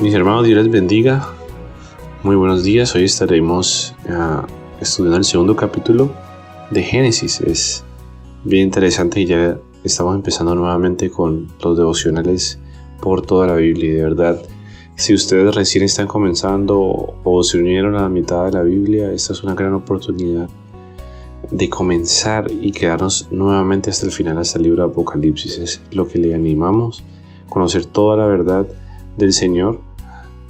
Mis hermanos, Dios les bendiga. Muy buenos días. Hoy estaremos estudiando el segundo capítulo de Génesis. Es bien interesante y ya estamos empezando nuevamente con los devocionales por toda la Biblia. Y de verdad, si ustedes recién están comenzando o se unieron a la mitad de la Biblia, esta es una gran oportunidad de comenzar y quedarnos nuevamente hasta el final, hasta el libro de Apocalipsis. Es lo que le animamos, conocer toda la verdad del Señor.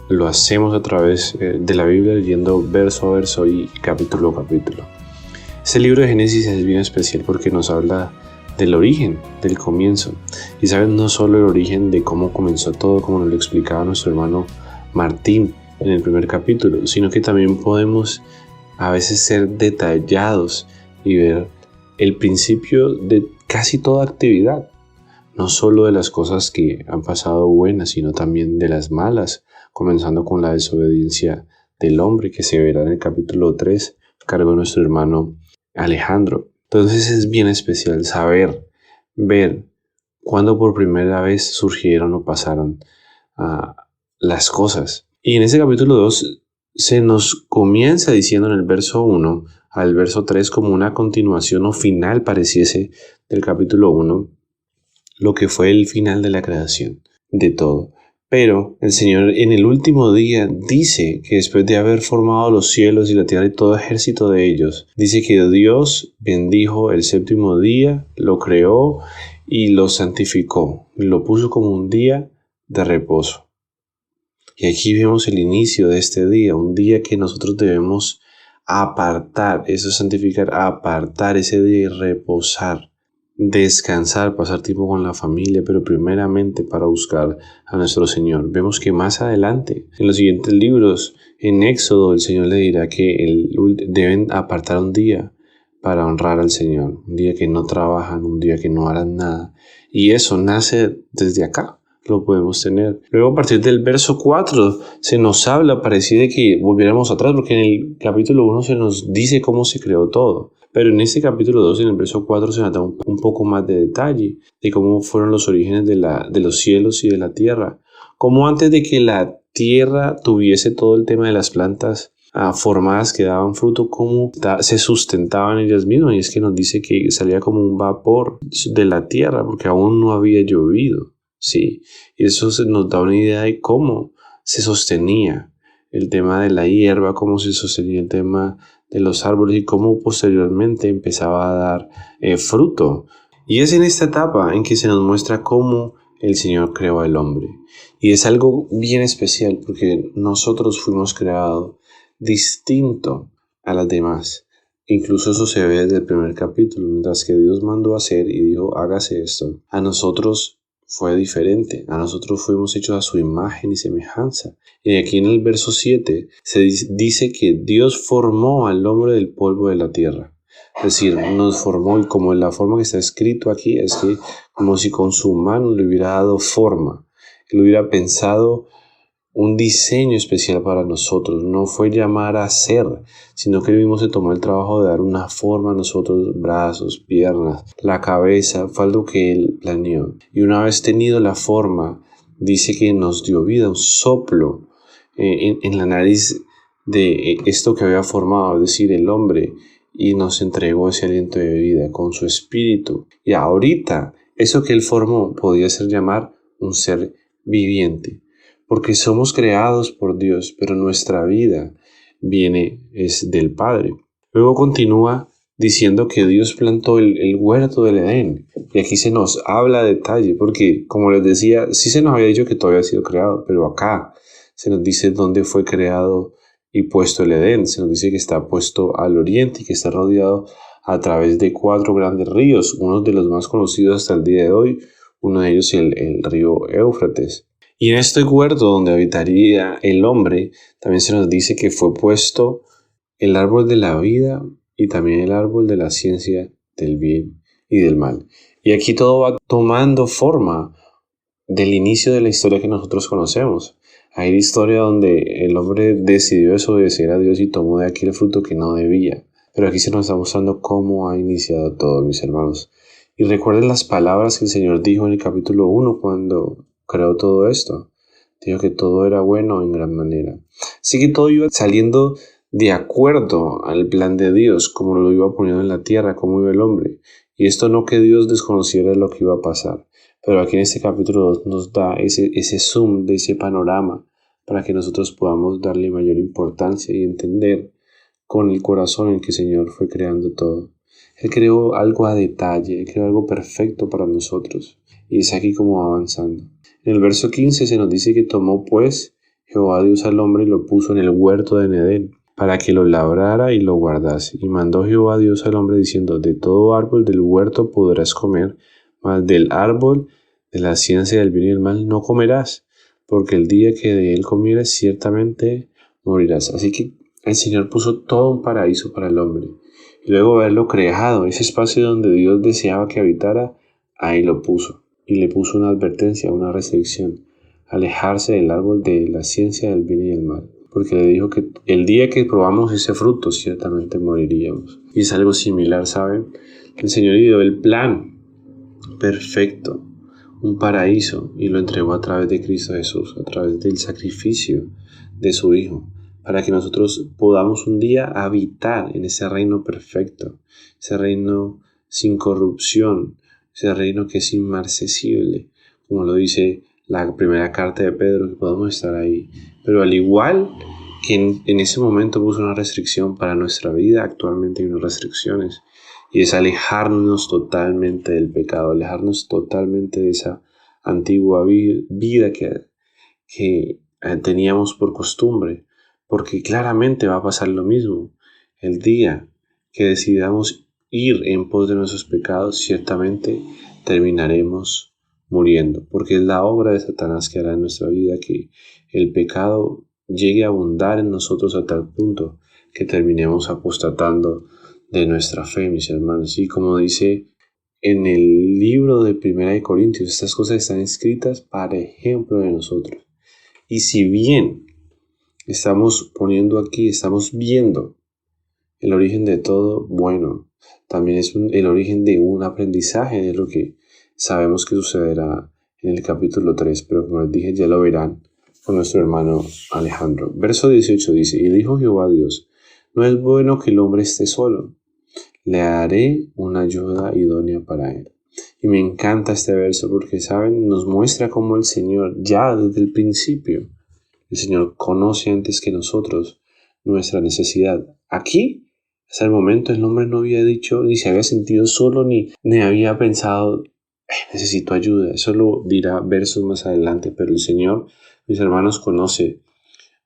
Lo hacemos a través de la Biblia, leyendo verso a verso y capítulo a capítulo. Este libro de Génesis es bien especial porque nos habla del origen, del comienzo. Y saben, no solo el origen de cómo comenzó todo, como nos lo explicaba nuestro hermano Martín en el primer capítulo, sino que también podemos a veces ser detallados y ver el principio de casi toda actividad. No solo de las cosas que han pasado buenas, sino también de las malas, comenzando con la desobediencia del hombre que se verá en el capítulo 3, cargo de nuestro hermano Alejandro. Entonces es bien especial saber, ver cuándo por primera vez surgieron o pasaron las cosas. Y en ese capítulo 2 se nos comienza diciendo en el verso 1 al verso 3 como una continuación o final pareciese del capítulo 1, lo que fue el final de la creación de todo. Pero el Señor en el último día dice que después de haber formado los cielos y la tierra y todo ejército de ellos, dice que Dios bendijo el séptimo día, lo creó y lo santificó, lo puso como un día de reposo. Y aquí vemos el inicio de este día, un día que nosotros debemos apartar, eso es santificar, apartar ese día y reposar. Descansar, pasar tiempo con la familia, pero primeramente para buscar a nuestro Señor. Vemos que más adelante, en los siguientes libros, en Éxodo, el Señor le dirá que deben apartar un día para honrar al Señor, un día que no trabajan, un día que no harán nada. Y eso nace desde acá, lo podemos tener. Luego a partir del verso 4 se nos habla, pareciera que volviéramos atrás, porque en el capítulo 1 se nos dice cómo se creó todo. Pero en este capítulo 2, en el verso 4, se nos da un poco más de detalle de cómo fueron los orígenes de los cielos y de la tierra. Cómo antes de que la tierra tuviese todo el tema de las plantas formadas que daban fruto, cómo se sustentaban ellas mismas. Y es que nos dice que salía como un vapor de la tierra porque aún no había llovido. Sí, y eso nos da una idea de cómo se sostenía el tema de la hierba, cómo se sostenía el tema de los árboles y cómo posteriormente empezaba a dar fruto. Y es en esta etapa en que se nos muestra cómo el Señor creó al hombre. Y es algo bien especial porque nosotros fuimos creados distinto a las demás. Incluso eso se ve desde el primer capítulo, mientras que Dios mandó a hacer y dijo, hágase esto. A nosotros fue diferente, a nosotros fuimos hechos a su imagen y semejanza. Y aquí en el verso 7 se dice que Dios formó al hombre del polvo de la tierra. Es decir, nos formó, y como en la forma que está escrito aquí, es que como si con su mano le hubiera dado forma, él hubiera pensado un diseño especial para nosotros. No fue llamar a ser, sino que él mismo se tomó el trabajo de dar una forma a nosotros, brazos, piernas, la cabeza, fue algo que él planeó. Y una vez tenido la forma, dice que nos dio vida, un soplo en la nariz de esto que había formado, es decir, el hombre, y nos entregó ese aliento de vida con su espíritu. Y ahorita, eso que él formó podía ser llamar un ser viviente. Porque somos creados por Dios, pero nuestra vida es del Padre. Luego continúa diciendo que Dios plantó el huerto del Edén. Y aquí se nos habla a detalle, porque como les decía, sí se nos había dicho que todo había sido creado, pero acá se nos dice dónde fue creado y puesto el Edén. Se nos dice que está puesto al oriente y que está rodeado a través de 4 grandes ríos, uno de los más conocidos hasta el día de hoy, uno de ellos el río Éufrates. Y en este huerto donde habitaría el hombre, también se nos dice que fue puesto el árbol de la vida y también el árbol de la ciencia del bien y del mal. Y aquí todo va tomando forma del inicio de la historia que nosotros conocemos. Hay la historia donde el hombre decidió desobedecer a Dios y tomó de aquí el fruto que no debía. Pero aquí se nos está mostrando cómo ha iniciado todo, mis hermanos. Y recuerden las palabras que el Señor dijo en el capítulo 1 cuando creó todo esto. Dijo que todo era bueno en gran manera. Así que todo iba saliendo de acuerdo al plan de Dios, como lo iba poniendo en la tierra, como iba el hombre. Y esto no que Dios desconociera lo que iba a pasar. Pero aquí en este capítulo 2 nos da ese zoom de ese panorama para que nosotros podamos darle mayor importancia y entender con el corazón en que el Señor fue creando todo. Él creó algo a detalle, Él creó algo perfecto para nosotros. Y es aquí como va avanzando. En el verso 15 se nos dice que tomó pues Jehová Dios al hombre y lo puso en el huerto de Edén, para que lo labrara y lo guardase. Y mandó Jehová Dios al hombre diciendo, de todo árbol del huerto podrás comer, mas del árbol de la ciencia del bien y del mal no comerás, porque el día que de él comieres ciertamente morirás. Así que el Señor puso todo un paraíso para el hombre. Y luego de haberlo creado, ese espacio donde Dios deseaba que habitara, ahí lo puso. Y le puso una advertencia, una restricción: alejarse del árbol de la ciencia del bien y del mal. Porque le dijo que el día que probamos ese fruto, ciertamente moriríamos. Y es algo similar, ¿saben? El Señor dio el plan perfecto, un paraíso, y lo entregó a través de Cristo Jesús, a través del sacrificio de su Hijo, para que nosotros podamos un día habitar en ese reino perfecto, ese reino sin corrupción, ese reino que es inmarcesible, como lo dice la primera carta de Pedro, que podamos estar ahí. Pero al igual que en ese momento puso una restricción para nuestra vida, actualmente hay unas restricciones, y es alejarnos totalmente del pecado, alejarnos totalmente de esa antigua vida que teníamos por costumbre, porque claramente va a pasar lo mismo. El día que decidamos ir en pos de nuestros pecados, ciertamente terminaremos muriendo, porque es la obra de Satanás que hará en nuestra vida que el pecado llegue a abundar en nosotros a tal punto que terminemos apostatando de nuestra fe, mis hermanos. Y como dice en el libro de Primera de Corintios, estas cosas están escritas para ejemplo de nosotros. Y si bien estamos poniendo aquí, estamos viendo el origen de todo, bueno, también es el origen de un aprendizaje de lo que sabemos que sucederá en el capítulo 3, pero como les dije, ya lo verán con nuestro hermano Alejandro. Verso 18 dice, y dijo Jehová Dios, no es bueno que el hombre esté solo, le haré una ayuda idónea para él. Y me encanta este verso porque, ¿saben? Nos muestra cómo el Señor, ya desde el principio, el Señor conoce antes que nosotros nuestra necesidad. Aquí, hasta el momento, el hombre no había dicho, ni se había sentido solo, ni había pensado, necesito ayuda. Eso lo dirá versos más adelante, pero el Señor, mis hermanos, conoce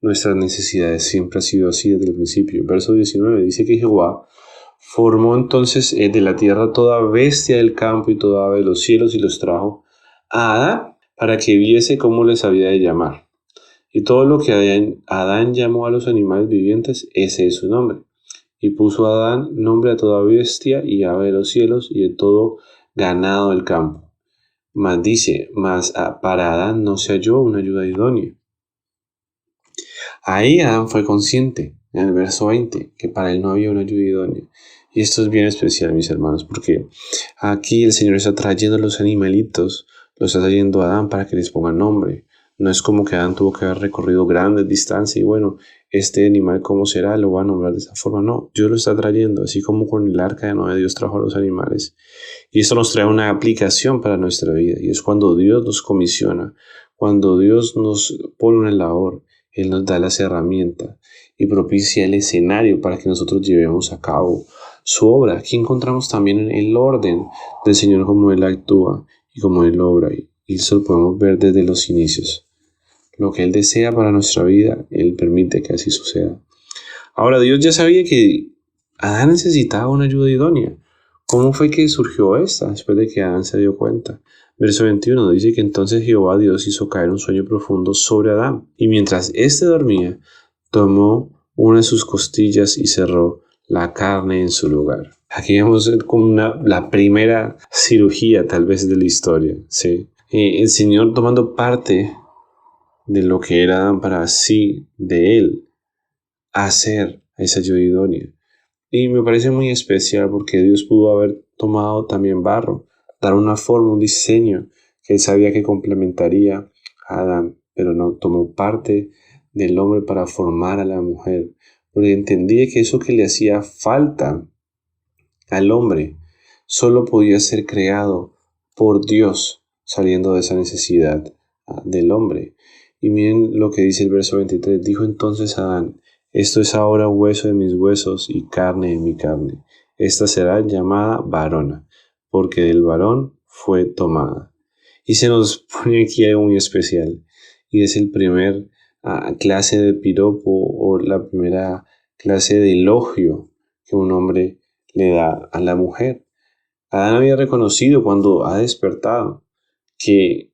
nuestras necesidades. Siempre ha sido así desde el principio. Verso 19 dice que Jehová formó entonces de la tierra toda bestia del campo y toda ave de los cielos y los trajo a Adán para que viese cómo les había de llamar. Y todo lo que Adán llamó a los animales vivientes, ese es su nombre. Y puso a Adán nombre a toda bestia y ave de los cielos y de todo ganado del campo. Mas dice, para Adán no se halló una ayuda idónea. Ahí Adán fue consciente, en el verso 20, que para él no había una ayuda idónea. Y esto es bien especial, mis hermanos, porque aquí el Señor está trayendo los animalitos, los está trayendo a Adán para que les ponga nombre. No es como que Adán tuvo que haber recorrido grandes distancias y bueno, este animal cómo será, lo va a nombrar de esa forma. No, Dios lo está trayendo, así como con el arca de Noé Dios trajo a los animales. Y esto nos trae una aplicación para nuestra vida, y es cuando Dios nos comisiona, cuando Dios nos pone una labor, Él nos da las herramientas y propicia el escenario para que nosotros llevemos a cabo su obra. Aquí encontramos también el orden del Señor, como Él actúa y como Él obra, y eso lo podemos ver desde los inicios. Lo que Él desea para nuestra vida, Él permite que así suceda. Ahora, Dios ya sabía que Adán necesitaba una ayuda idónea. ¿Cómo fue que surgió esta después de que Adán se dio cuenta? Verso 21 dice que entonces Jehová Dios hizo caer un sueño profundo sobre Adán, y mientras éste dormía, tomó una de sus costillas y cerró la carne en su lugar. Aquí vemos como la primera cirugía tal vez de la historia, ¿sí? El Señor tomando parte de lo que era Adán para así de él hacer esa ayuda idónea. Y me parece muy especial porque Dios pudo haber tomado también barro, dar una forma, un diseño que Él sabía que complementaría a Adán, pero no tomó parte del hombre para formar a la mujer, porque entendía que eso que le hacía falta al hombre solo podía ser creado por Dios, saliendo de esa necesidad del hombre. Y miren lo que dice el verso 23. Dijo entonces Adán: esto es ahora hueso de mis huesos y carne de mi carne. Esta será llamada varona, porque del varón fue tomada. Y se nos pone aquí algo muy especial, y es el primer clase de piropo o la primera clase de elogio que un hombre le da a la mujer. Adán había reconocido cuando ha despertado que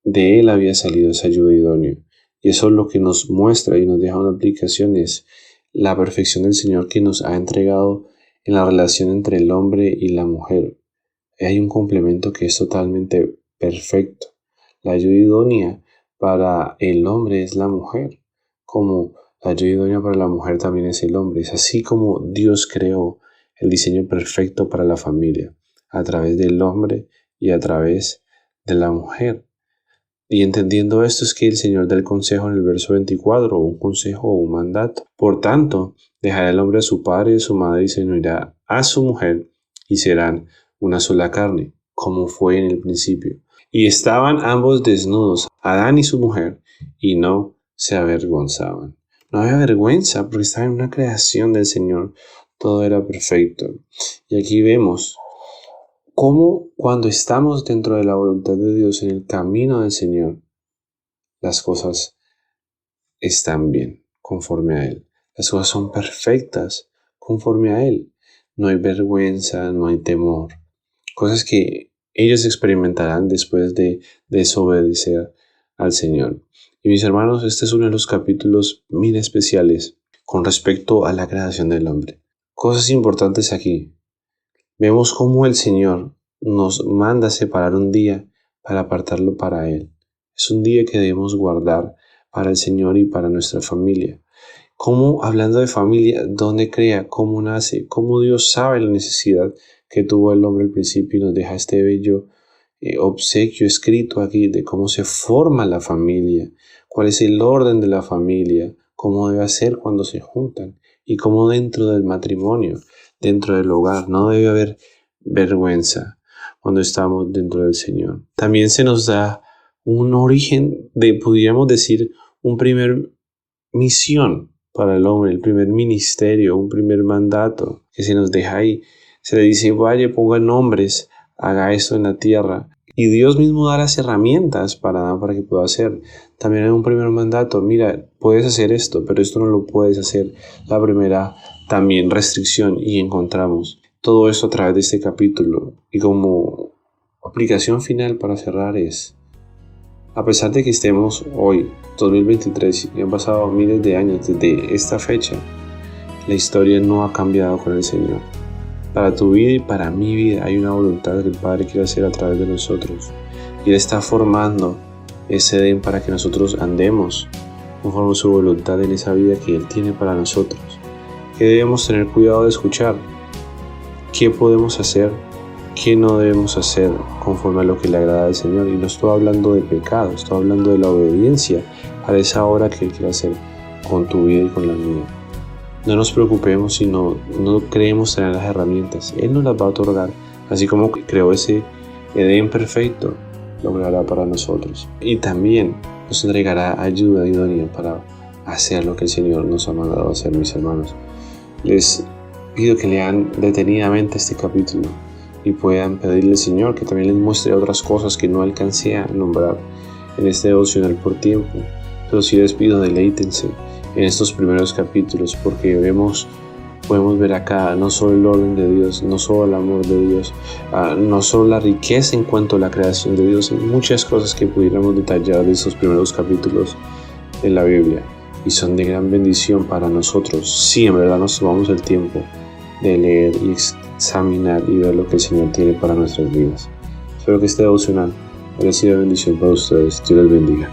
de él había salido esa ayuda idónea. Y eso es lo que nos muestra y nos deja una aplicación, es la perfección del Señor que nos ha entregado en la relación entre el hombre y la mujer. Hay un complemento que es totalmente perfecto. La ayuda idónea para el hombre es la mujer, como la ayuda idónea para la mujer también es el hombre. Es así como Dios creó el diseño perfecto para la familia, a través del hombre y a través de la mujer. Y entendiendo esto es que el Señor da el consejo en el verso 24, un consejo o un mandato. Por tanto, dejará el hombre a su padre y a su madre y se unirá a su mujer y serán una sola carne, como fue en el principio. Y estaban ambos desnudos, Adán y su mujer, y no se avergonzaban. No había vergüenza porque estaban en una creación del Señor. Todo era perfecto. Y aquí vemos cómo cuando estamos dentro de la voluntad de Dios, en el camino del Señor, las cosas están bien conforme a Él. Las cosas son perfectas conforme a Él. No hay vergüenza, no hay temor. Cosas que ellos experimentarán después de desobedecer al Señor. Y mis hermanos, este es uno de los capítulos muy especiales con respecto a la creación del hombre. Cosas importantes aquí. Vemos cómo el Señor nos manda separar un día para apartarlo para Él. Es un día que debemos guardar para el Señor y para nuestra familia. Cómo, hablando de familia, dónde crea, cómo nace, cómo Dios sabe la necesidad que tuvo el hombre al principio y nos deja este bello obsequio escrito aquí de cómo se forma la familia, cuál es el orden de la familia, cómo debe ser cuando se juntan y cómo dentro del matrimonio, dentro del hogar, no debe haber vergüenza cuando estamos dentro del Señor. También se nos da un origen de, podríamos decir, un primer misión para el hombre, el primer ministerio, un primer mandato que se nos deja ahí. Se le dice: vaya, ponga nombres, haga esto en la tierra. Y Dios mismo da las herramientas para que pueda hacer. También hay un primer mandato: mira, puedes hacer esto, pero esto no lo puedes hacer. La primera también restricción, y encontramos todo esto a través de este capítulo. Y como aplicación final para cerrar es: a pesar de que estemos hoy, 2023, y han pasado miles de años desde esta fecha, la historia no ha cambiado con el Señor. Para tu vida y para mi vida hay una voluntad que el Padre quiere hacer a través de nosotros. Y Él está formando ese Edén para que nosotros andemos conforme a su voluntad en esa vida que Él tiene para nosotros. ¿Qué debemos tener cuidado de escuchar? ¿Qué podemos hacer? ¿Qué no debemos hacer conforme a lo que le agrada al Señor? Y no estoy hablando de pecado, estoy hablando de la obediencia a esa obra que Él quiere hacer con tu vida y con la mía. No nos preocupemos si no creemos tener las herramientas. Él nos las va a otorgar. Así como creó ese Edén perfecto, lo creará para nosotros. Y también nos entregará ayuda idónea para hacer lo que el Señor nos ha mandado a hacer, mis hermanos. Les pido que lean detenidamente este capítulo y puedan pedirle al Señor que también les muestre otras cosas que no alcancé a nombrar en este devocional por tiempo. Pero sí les pido, deleítense en estos primeros capítulos, porque podemos ver acá no solo el orden de Dios, no solo el amor de Dios, no solo la riqueza en cuanto a la creación de Dios, hay muchas cosas que pudiéramos detallar de estos primeros capítulos de la Biblia y son de gran bendición para nosotros. Sí, en verdad nos tomamos el tiempo de leer y examinar y ver lo que el Señor tiene para nuestras vidas. Espero que este devocional haya sido de bendición para ustedes. Dios les bendiga.